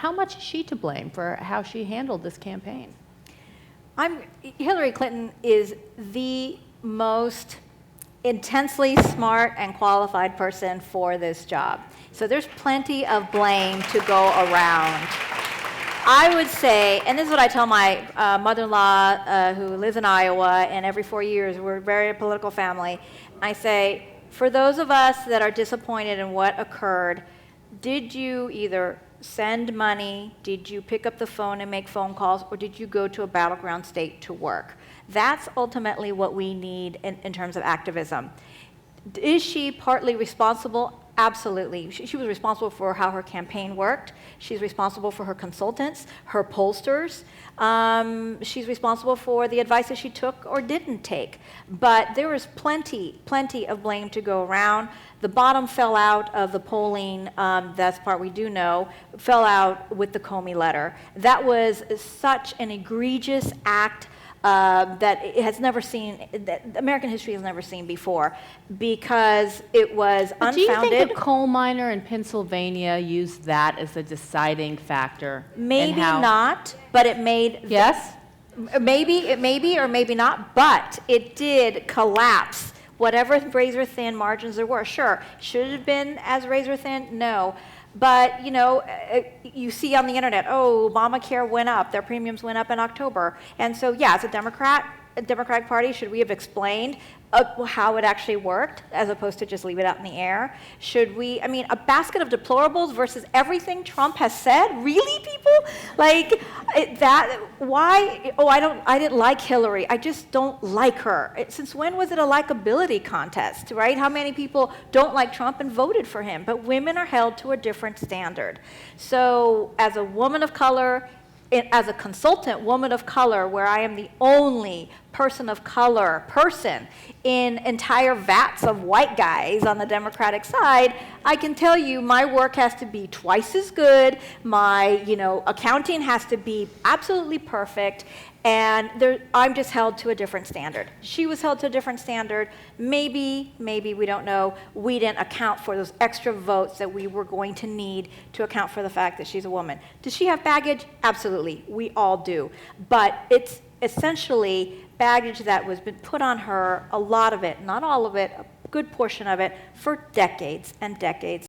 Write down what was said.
how much is she to blame for how she handled this campaign? Hillary Clinton is the most intensely smart and qualified person for this job. So there's plenty of blame to go around. I would say, and this is what I tell my mother-in-law who lives in Iowa, and every 4 years we're a very political family. I say, for those of us that are disappointed in what occurred, did you either send money, did you pick up the phone and make phone calls, or did you go to a battleground state to work? That's ultimately what we need in terms of activism. Is she partly responsible? Absolutely. She was responsible for how her campaign worked. She's responsible for her consultants, her pollsters. She's responsible for the advice that she took or didn't take. But there was plenty of blame to go around. The bottom fell out of the polling, that's the part we do know, fell out with the Comey letter. That was such an egregious act that it has never seen, that American history has never seen before, because it was unfounded. Do you think the coal miner in Pennsylvania used that as a deciding factor? Maybe not, but it made... Yes? Maybe or maybe not, but it did collapse whatever razor-thin margins there were. Sure, should it have been as razor-thin? No. But, you know, you see on the internet, oh, Obamacare went up, their premiums went up in October. And so, yeah, as a Democratic Party, should we have explained how it actually worked as opposed to just leave it out in the air? Should we, I mean, a basket of deplorables versus everything Trump has said? Really, people? Like, why? Oh, I didn't like Hillary. I just don't like her. Since when was it a likability contest, right? How many people don't like Trump and voted for him? But women are held to a different standard. So as a woman of color, as a consultant woman of color, where I am the only person of color in entire vats of white guys on the Democratic side, I can tell you my work has to be twice as good, my accounting has to be absolutely perfect, and I'm just held to a different standard. She was held to a different standard. Maybe, we don't know, we didn't account for those extra votes that we were going to need to account for the fact that she's a woman. Does she have baggage? Absolutely, we all do. But it's essentially baggage that was been put on her, a lot of it, not all of it, a good portion of it, for decades and decades